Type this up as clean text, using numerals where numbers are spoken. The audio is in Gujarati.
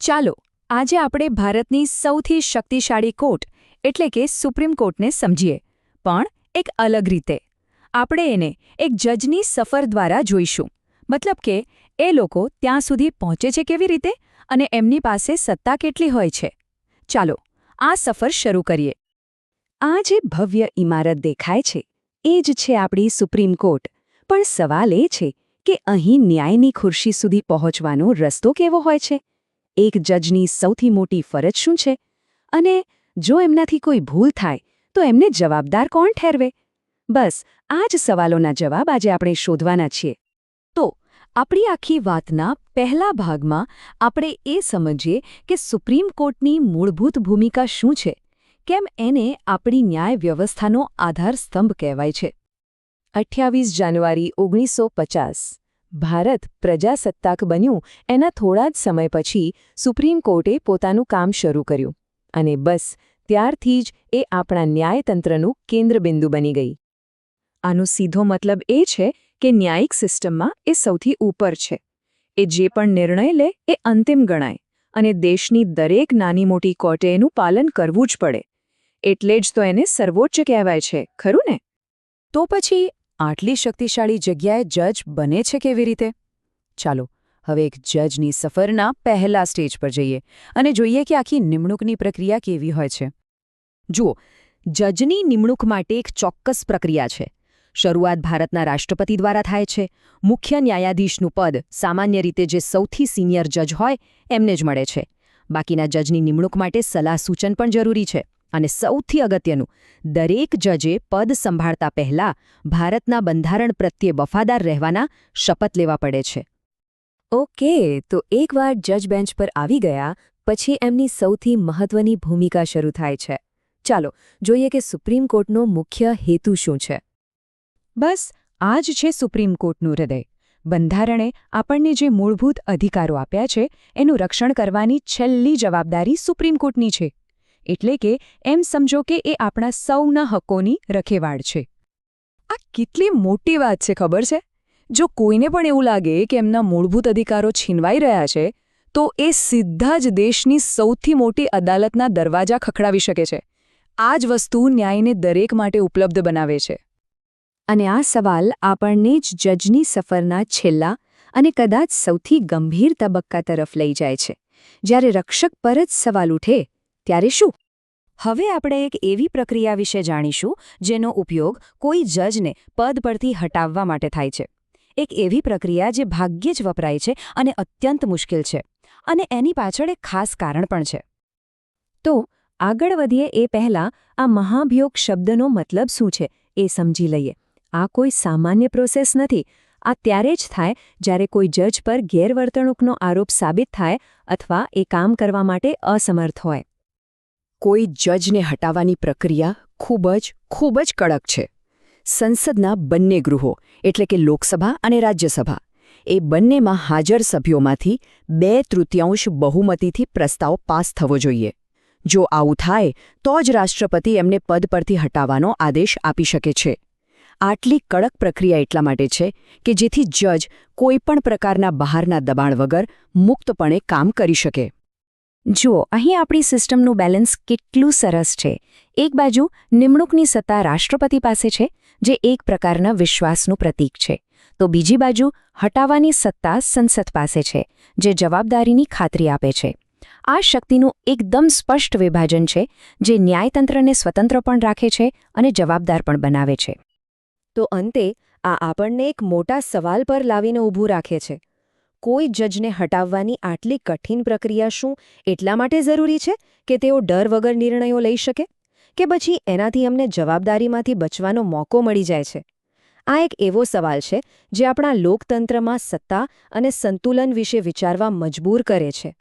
ચાલો આજે આપણે ભારતની સૌથી શક્તિશાળી કોર્ટ એટલે કે સુપ્રીમ કોર્ટને સમજીએ, પણ એક અલગ રીતે. આપણે એને એક જજની સફર દ્વારા જોઈશું. મતલબ કે એ લોકો ત્યાં સુધી પહોંચે છે કેવી રીતે અને એમની પાસે સત્તા કેટલી હોય છે. ચાલો આ સફર શરૂ કરીએ. આ જે ભવ્ય ઇમારત દેખાય છે એ જ છે આપણી સુપ્રીમ કોર્ટ. પણ સવાલ એ છે કે અહીં ન્યાયની ખુરશી સુધી પહોંચવાનો રસ્તો કેવો હોય છે? એક જજની સૌથી મોટી ફરજ શું છે? અને જો એમનાથી કોઈ ભૂલ થાય તો એમને જવાબદાર કોણ ઠેરવે? બસ આ જ સવાલોના જવાબ આજે આપણે શોધવાના છીએ. તો આપણી આખી વાતના પહેલા ભાગમાં આપણે એ સમજીએ કે સુપ્રીમ કોર્ટની મૂળભૂત ભૂમિકા શું છે, કેમ એને આપણી ન્યાય વ્યવસ્થાનો આધારસ્તંભ કહેવાય છે. 28 જાન્યુઆરી 1950 ભારત પ્રજાસત્તાક બન્યું એના થોડા જ સમય પછી સુપ્રીમ કોર્ટે પોતાનું કામ શરૂ કર્યું. અને બસ ત્યારથી જ એ આપણા ન્યાયતંત્રનું કેન્દ્રબિંદુ બની ગઈ. આનો સીધો મતલબ એ છે કે ન્યાયિક સિસ્ટમમાં એ સૌથી ઉપર છે. એ જે પણ નિર્ણય લે એ અંતિમ ગણાય અને દેશની દરેક નાની મોટી કોર્ટે એનું પાલન કરવું જ પડે. એટલે જ તો એને સર્વોચ્ચ કહેવાય છે, ખરું ને? તો પછી આટલી શક્તિશાળી જગ્યાએ જજ બને છે કેવી રીતે? ચાલો હવે એક જજની સફરના પહેલા સ્ટેજ પર જઈએ અને જોઈએ કે આખી નિમણૂકની પ્રક્રિયા કેવી હોય છે. જુઓ, જજની નિમણૂક માટે એક ચોક્કસ પ્રક્રિયા છે. શરૂઆત ભારતના રાષ્ટ્રપતિ દ્વારા થાય છે. મુખ્ય ન્યાયાધીશનું પદ સામાન્ય રીતે જે સૌથી સિનિયર જજ હોય એમને જ મળે છે. બાકીના જજની નિમણૂક માટે સલાહ સૂચન પણ જરૂરી છે. અને સૌથી અગત્યનું, દરેક જજે પદ સંભાળતા પહેલા ભારતના બંધારણ પ્રત્યે વફાદાર રહેવાના શપથ લેવા પડે છે. ઓકે, તો એકવાર જજ બેન્ચ પર આવી ગયા પછી એમની સૌથી મહત્વની ભૂમિકા શરૂ થાય છે. ચાલો જોઈએ કે સુપ્રીમ કોર્ટનો મુખ્ય હેતુ શું છે. બસ આ જ છે સુપ્રીમ કોર્ટનું હૃદય. બંધારણે આપણને જે મૂળભૂત અધિકારો આપ્યા છે એનું રક્ષણ કરવાની છેલ્લી જવાબદારી સુપ્રીમ કોર્ટની છે. એટલે કે એમ સમજો કે એ આપણા સૌના હકોની રખેવાળ છે. આ કેટલી મોટી વાત છે ખબર છે? જો કોઈને પણ એવું લાગે કે એમના મૂળભૂત અધિકારો છીનવાઈ રહ્યા છે તો એ સીધા જ દેશની સૌથી મોટી અદાલતના દરવાજા ખખડાવી શકે છે. આ જ વસ્તુ ન્યાયને દરેક માટે ઉપલબ્ધ બનાવે છે. અને આ સવાલ આપણને જ જજની સફરના છેલ્લા અને કદાચ સૌથી ગંભીર તબક્કા તરફ લઈ જાય છે. જ્યારે રક્ષક પર જ સવાલ ઉઠે ત્યારે શું? હવે આપણે એક એવી પ્રક્રિયા વિશે જાણીશું જેનો ઉપયોગ કોઈ જજને પદ પરથી હટાવવા માટે થાય છે. એક એવી પ્રક્રિયા જે ભાગ્યે જ વપરાય છે અને અત્યંત મુશ્કેલ છે. અને એની પાછળ એક ખાસ કારણ પણ છે. તો આગળ વધીએ એ પહેલાં આ મહાભિયોગ શબ્દનો મતલબ શું છે એ સમજી લઈએ. આ કોઈ સામાન્ય પ્રોસેસ નથી. આ ત્યારે જ થાય જ્યારે કોઈ જજ પર ગેરવર્તણૂકનો આરોપ સાબિત થાય અથવા એ કામ કરવા માટે અસમર્થ હોય. કોઈ જજને હટાવવાની પ્રક્રિયા ખૂબ જ કડક છે. સંસદના બંને ગૃહો એટલે કે લોકસભા અને રાજ્યસભા એ બંનેમાં હાજર સભ્યોમાંથી 2/3 બહુમતીથી પ્રસ્તાવ પાસ થવો જોઈએ. જો આવું થાય તો જ રાષ્ટ્રપતિ એમને પદ પરથી હટાવવાનો આદેશ આપી શકે છે. આટલી કડક પ્રક્રિયા એટલા માટે છે કે જેથી જજ કોઈપણ પ્રકારના બહારના દબાણ વગર મુક્તપણે કામ કરી શકે. જુઓ, અહીં આપણી સિસ્ટમનું બેલેન્સ કેટલું સરસ છે. એક બાજુ નિમણૂકની સત્તા રાષ્ટ્રપતિ પાસે છે, જે એક પ્રકારના વિશ્વાસનું પ્રતીક છે. તો બીજી બાજુ હટાવવાની સત્તા સંસદ પાસે છે, જે જવાબદારીની ખાતરી આપે છે. આ શક્તિનું એકદમ સ્પષ્ટ વિભાજન છે, જે ન્યાયતંત્રને સ્વતંત્ર પણ રાખે છે અને જવાબદાર પણ બનાવે છે. તો અંતે આ આપણને એક મોટા સવાલ પર લાવીને ઊભું રાખે છે. કોઈ જજને હટાવવાની આટલી કઠિન પ્રક્રિયા શું એટલા માટે જરૂરી છે કે તેઓ ડર વગર નિર્ણયો લઈ શકે? કે પછી એનાથી અમને જવાબદારીમાંથી બચવાનો મોકો મળી જાય છે? આ એક એવો સવાલ છે જે આપણા લોકતંત્રમાં સત્તા અને સંતુલન વિશે વિચારવા મજબૂર કરે છે.